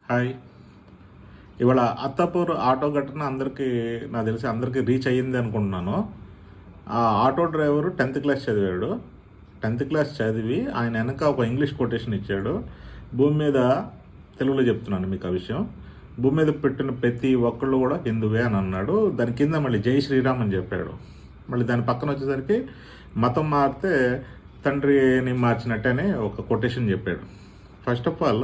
Hi. ఇవాళ Attapur auto ఘటన నాకు తెలిసి అందరికీ రీచ్ అయ్యింది అనుకుంటున్నాను. ఆ ఆటో డ్రైవరు 10th క్లాస్ చదివాడు. 10th క్లాస్ చదివి ఆయన వెనక ఒక ఇంగ్లీష్ కొటేషన్ ఇచ్చాడు. భూమి మీద, తెలుగులో చెప్తున్నాను మీకు ఆ విషయం, భూమి మీద పెట్టిన ప్రతి ఒక్కళ్ళు కూడా హిందువే అని అన్నాడు. దాని కింద మళ్ళీ జై శ్రీరామ్ అని చెప్పాడు. మళ్ళీ దాని పక్కన వచ్చేసరికి మతం మారితే తండ్రిని మార్చినట్టనే ఒక కొటేషన్ చెప్పాడు. ఫస్ట్ ఆఫ్ ఆల్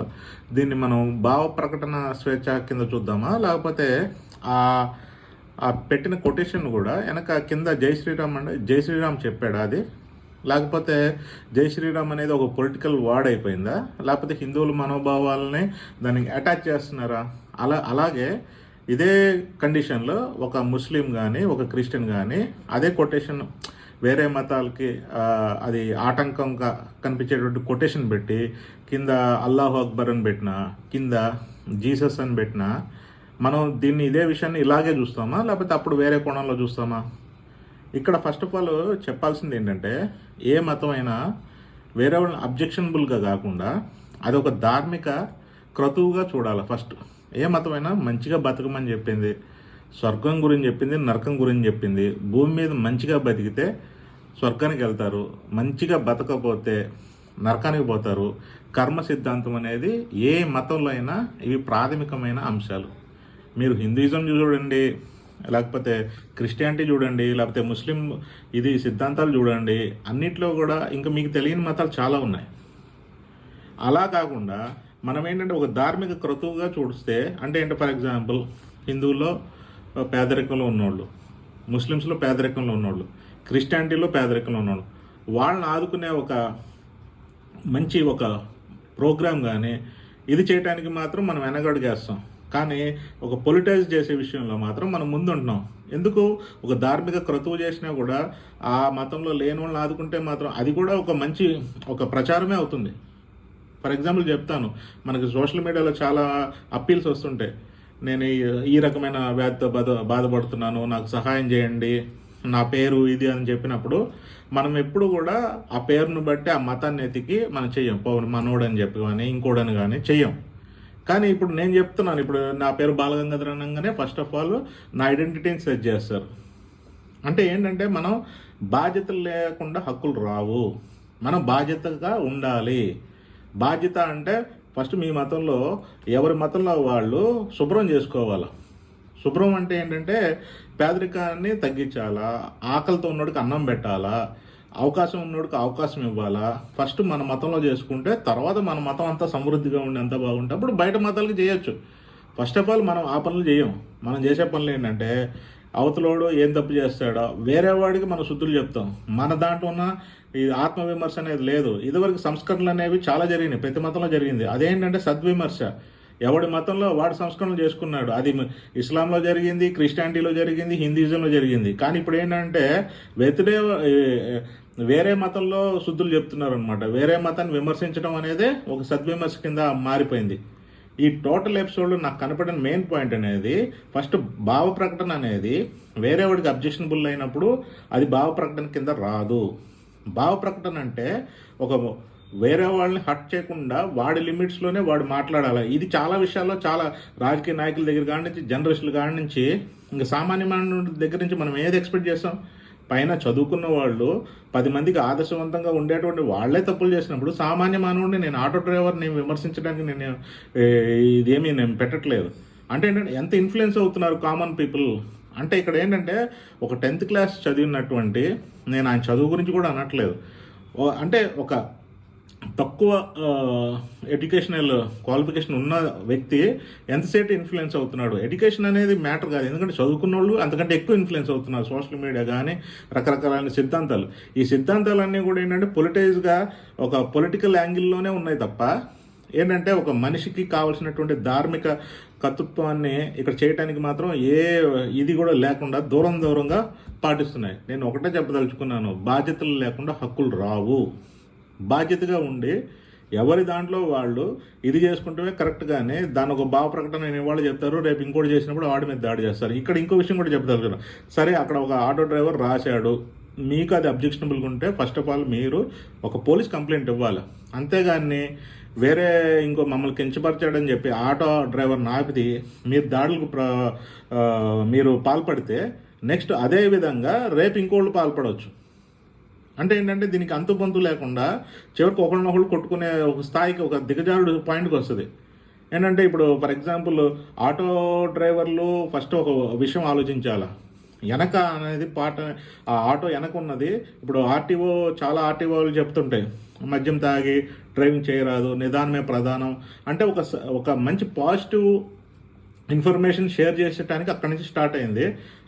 దీన్ని మనం భావ ప్రకటన స్వేచ్ఛ కింద చూద్దామా, లేకపోతే ఆ పెట్టిన కొటేషన్ కూడా వెనక కింద జై శ్రీరామ్ అంటే జై శ్రీరామ్ చెప్పాడా అది, లేకపోతే జై శ్రీరామ్ అనేది ఒక పొలిటికల్ వర్డ్ అయిపోయిందా, లేకపోతే హిందువుల మనోభావాలని దానికి అటాచ్ చేస్తున్నారా? అలాగే ఇదే కండిషన్లో ఒక ముస్లిం కానీ ఒక క్రిస్టియన్ కానీ అదే కొటేషన్ వేరే మతాలకి అది ఆటంకంగా కనిపించేటువంటి కొటేషన్ పెట్టి కింద అల్లాహు అక్బర్ అని పెట్టినా, కింద జీసస్ అని పెట్టినా, మనం దీన్ని ఇదే విషయాన్ని ఇలాగే చూస్తామా, లేకపోతే అప్పుడు వేరే కోణంలో చూస్తామా? ఇక్కడ ఫస్ట్ ఆఫ్ ఆల్ చెప్పాల్సింది ఏంటంటే, ఏ మతం అయినా వేరే వాళ్ళని అబ్జెక్షనబుల్గా కాకుండా అది ఒక ధార్మిక క్రతువుగా చూడాలి. ఫస్ట్ ఏ మతమైనా మంచిగా బతకమని చెప్పింది, స్వర్గం గురించి చెప్పింది, నరకం గురించి చెప్పింది. భూమి మీద మంచిగా బతికితే స్వర్గానికి వెళ్తారు, మంచిగా బతకపోతే నరకానికి పోతారు. కర్మ సిద్ధాంతం అనేది ఏ మతంలో అయినా ఇవి ప్రాథమికమైన అంశాలు. మీరు హిందూయిజం చూడండి, లేకపోతే క్రిస్టియానిటీ చూడండి, లేకపోతే ముస్లిం ఇది సిద్ధాంతాలు చూడండి, అన్నిట్లో కూడా ఇంకా మీకు తెలియని మతాలు చాలా ఉన్నాయి. అలా కాకుండా మనం ఏంటంటే ఒక ధార్మిక క్రతువుగా చూస్తే, అంటే ఏంటి, ఫర్ ఎగ్జాంపుల్ హిందువుల్లో పేదరికంలో ఉన్నోళ్ళు, ముస్లిమ్స్లో పేదరికంలో ఉన్నోళ్ళు, క్రిస్టియానిటీలో పేదరికంలో ఉన్నోళ్ళు, వాళ్ళని ఆదుకునే ఒక మంచి ఒక ప్రోగ్రాం కానీ ఇది చేయడానికి మాత్రం మనం వెనకడుగేస్తాం. కానీ ఒక పొలిటైజ్ చేసే విషయంలో మాత్రం మనం ముందుంటున్నాం. ఎందుకు? ఒక ధార్మిక క్రతువు చేసినా కూడా ఆ మతంలో లేని వాళ్ళని ఆదుకుంటే మాత్రం అది కూడా ఒక మంచి ఒక ప్రచారమే అవుతుంది. ఫర్ ఎగ్జాంపుల్ చెప్తాను, మనకి సోషల్ మీడియాలో చాలా అప్పీల్స్ వస్తుంటాయి, నేను ఈ రకమైన వ్యాధితో బాధపడుతున్నాను, నాకు సహాయం చేయండి, నా పేరు ఇది అని చెప్పినప్పుడు మనం ఎప్పుడు కూడా ఆ పేరును బట్టి ఆ మతాన్ని ఎతికి మనం చెయ్యం. మనోడు అని చెప్పి కానీ ఇంకోడని కానీ చెయ్యం. కానీ ఇప్పుడు నేను చెప్తున్నాను, ఇప్పుడు నా పేరు బాలగంగాధర్ అనగానే ఫస్ట్ ఆఫ్ ఆల్ నా ఐడెంటిటీని సెర్చ్ చేస్తారు. అంటే ఏంటంటే మనం బాధ్యతలు లేకుండా హక్కులు రావు, మనం బాధ్యతగా ఉండాలి. బాధ్యత అంటే ఫస్ట్ మీ మతంలో ఎవరి మతంలో వాళ్ళు శుభ్రం చేసుకోవాలి. శుభ్రం అంటే ఏంటంటే పేదరికాన్ని తగ్గించాలా, ఆకలితో ఉన్నోడికి అన్నం పెట్టాలా, అవకాశం ఉన్నోడికి అవకాశం ఇవ్వాలా. ఫస్ట్ మన మతంలో చేసుకుంటే తర్వాత మన మతం అంతా సమృద్ధిగా ఉండి అంతా బాగుంటే అప్పుడు బయట మతాలకి చేయొచ్చు. ఫస్ట్ ఆఫ్ ఆల్ మనం ఆ పనులు చేయం. మనం చేసే పనులు ఏంటంటే అవతలోడు ఏం తప్పు చేస్తాడో వేరే వాడికి మనం శుద్ధులు చెప్తాం. మన దాంట్లో ఉన్న ఈ ఆత్మవిమర్శ అనేది లేదు. ఇదివరకు సంస్కరణలు అనేవి చాలా జరిగినాయి, ప్రతి మతంలో జరిగింది. అదేంటంటే సద్విమర్శ. ఎవడి మతంలో వాడు సంస్కరణలు చేసుకున్నాడు. అది ఇస్లాంలో జరిగింది, క్రిస్టియానిటీలో జరిగింది, హిందూయిజంలో జరిగింది. కానీ ఇప్పుడు ఏంటంటే వేరే మతంలో శుద్ధులు చెప్తున్నారు అనమాట. వేరే మతాన్ని విమర్శించడం అనేది ఒక సద్విమర్శ కింద మారిపోయింది. ఈ టోటల్ ఎపిసోడ్లో నాకు కనపడిన మెయిన్ పాయింట్ అనేది ఫస్ట్ భావ ప్రకటన అనేది వేరే వాడికి అబ్జెక్షనబుల్ అయినప్పుడు అది భావ ప్రకటన కింద రాదు. భావ ప్రకటన అంటే ఒక వేరే వాళ్ళని హర్ట్ చేయకుండా వాడి లిమిట్స్లోనే వాడు మాట్లాడాలి. ఇది చాలా విషయాల్లో చాలా రాజకీయ నాయకుల దగ్గర కాడి నుంచి, జర్నలిస్టుల కాడి నుంచి, ఇంకా సామాన్య మానవుడి దగ్గర నుంచి మనం ఏది ఎక్స్పెక్ట్ చేస్తాం? పైన చదువుకున్న వాళ్ళు 10 మందికి ఆదర్శవంతంగా ఉండేటువంటి వాళ్లే తప్పులు చేసినప్పుడు సామాన్య మానవుడిని, నేను ఆటో డ్రైవర్ని విమర్శించడానికి నేను పెట్టట్లేదు. అంటే ఏంటంటే ఎంత ఇన్ఫ్లుయెన్స్ అవుతున్నారు కామన్ పీపుల్. అంటే ఇక్కడ ఏంటంటే ఒక 10th క్లాస్ చదివినటువంటి, నేను ఆయన చదువు గురించి కూడా అనట్లేదు, అంటే ఒక తక్కువ ఎడ్యుకేషనల్ క్వాలిఫికేషన్ ఉన్న వ్యక్తి ఎంతసేపు ఇన్ఫ్లుయెన్స్ అవుతున్నాడు. ఎడ్యుకేషన్ అనేది మ్యాటర్ కాదు, ఎందుకంటే చదువుకున్న వాళ్ళు అంతకంటే ఎక్కువ ఇన్ఫ్లుయెన్స్ అవుతున్నారు. సోషల్ మీడియా కానీ రకరకాల సిద్ధాంతాలు, ఈ సిద్ధాంతాలన్నీ కూడా ఏంటంటే పొలిటైజ్గా ఒక పొలిటికల్ యాంగిల్లోనే ఉన్నాయి తప్ప ఏంటంటే ఒక మనిషికి కావాల్సినటువంటి ధార్మిక కర్తృత్వాన్ని ఇక్కడ చేయడానికి మాత్రం ఇది కూడా లేకుండా దూరంగా పాటిస్తున్నాయి. నేను ఒకటే చెప్పదలుచుకున్నాను, బాధ్యతలు లేకుండా హక్కులు రావు. బాధ్యతగా ఉండి ఎవరి దాంట్లో వాళ్ళు ఇది చేసుకుంటే కరెక్ట్గానే దాని ఒక భావ ప్రకటన వాళ్ళు చెప్తారు, రేపు ఇంకోటి చేసినప్పుడు వాడి మీద దాడి చేస్తారు. ఇక్కడ ఇంకో విషయం కూడా చెప్తారు, సరే అక్కడ ఒక ఆటో డ్రైవర్ రాశాడు, మీకు అది అబ్జెక్షనబుల్గా ఉంటే ఫస్ట్ ఆఫ్ ఆల్ మీరు ఒక పోలీస్ కంప్లైంట్ ఇవ్వాలి. అంతేగాని వేరే ఇంకో మమ్మల్ని కించపరిచాడని చెప్పి ఆటో డ్రైవర్ని ఆపిది మీరు దాడులకు మీరు పాల్పడితే నెక్స్ట్ అదే విధంగా రేపు ఇంకోళ్ళు పాల్పడవచ్చు. అంటే ఏంటంటే దీనికి అంతుపంతు లేకుండా చివరికి ఒకళ్ళనొకళ్ళు కొట్టుకునే ఒక స్థాయికి ఒక దిగజారుడు పాయింట్కి వస్తుంది. ఏంటంటే ఇప్పుడు ఫర్ ఎగ్జాంపుల్ ఆటో డ్రైవర్లు ఫస్ట్ ఒక విషయం ఆలోచించాలా, వెనక అనేది పాట ఆ ఆటో వెనక ఉన్నది. ఇప్పుడు చాలా ఆర్టీఓలు చెప్తుంటాయి మద్యం తాగి డ్రైవింగ్ చేయరాదు, నిదానమే ప్రధానం అంటే ఒక మంచి పాజిటివ్ ఇన్ఫర్మేషన్ షేర్ చేసేటానికి అక్కడి నుంచి స్టార్ట్ అయింది.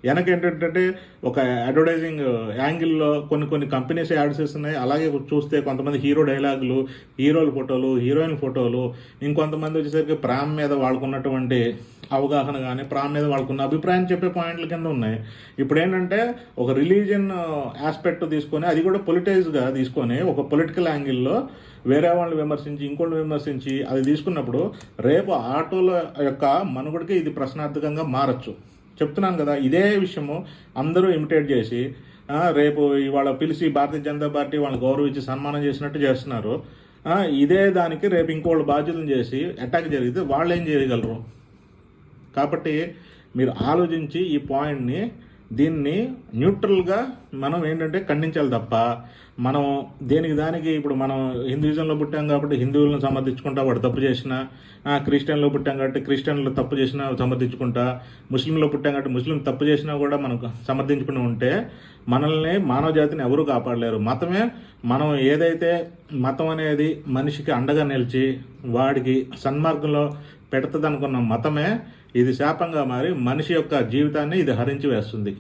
వెనక ఏంటంటే ఒక అడ్వర్టైజింగ్ యాంగిల్లో కొన్ని కంపెనీస్ యాడ్స్ ఇస్తున్నాయి. అలాగే చూస్తే కొంతమంది హీరో డైలాగులు, హీరోల ఫోటోలు, హీరోయిన్ ఫోటోలు, ఇంకొంతమంది వచ్చేసరికి ప్రేమ మీద వాళ్ళకున్నటువంటి అవగాహన కానీ ప్రేమ మీద వాళ్ళకున్న అభిప్రాయం చెప్పే పాయింట్ల కింద ఉన్నాయి. ఇప్పుడు ఏంటంటే ఒక రిలీజియన్ ఆస్పెక్ట్ తీసుకొని అది కూడా పొలిటైజ్గా తీసుకొని ఒక పొలిటికల్ యాంగిల్లో వేరే వాళ్ళని విమర్శించి ఇంకోళ్ళని విమర్శించి అది తీసుకున్నప్పుడు రేపు ఆటోల యొక్క మనుగడికి ఇది ప్రశ్నార్థకంగా మారచ్చు. చెప్తున్నాను కదా, ఇదే విషయము అందరూ ఇమిటేట్ చేసి రేపు ఇవాళ పిలిచి భారతీయ జనతా పార్టీ వాళ్ళని గౌరవించి సన్మానం చేసినట్టు చేస్తున్నారు. ఇదే దానికి రేపు ఇంకోళ్ళు బాధ్యతలు చేసి అటాక్ జరిగితే వాళ్ళు ఏం చేయగలరు? కాబట్టి మీరు ఆలోచించి ఈ పాయింట్ని దీన్ని న్యూట్రల్గా మనం ఏంటంటే ఖండించాలి తప్ప మనం దానికి ఇప్పుడు మనం హిందూయిజంలో పుట్టాం కాబట్టి హిందువులను సమర్థించుకుంటా వాడు తప్పు చేసినా, క్రిస్టియన్లో పుట్టాం కాబట్టి క్రిస్టియన్లు తప్పు చేసినా సమర్థించుకుంటా, ముస్లింలో పుట్టాం కాబట్టి ముస్లిం తప్పు చేసినా కూడా మనం సమర్థించుకుని ఉంటే మనల్ని మానవ జాతిని ఎవరూ కాపాడలేరు. మనం ఏదైతే మతం అనేది మనిషికి అండగా నిలిచి వాడికి సన్మార్గంలో పెడుతుంది అనుకున్న మతమే ఇది శాపంగా మారి మనిషి యొక్క జీవితాన్ని ఇది హరించి వేస్తుంది.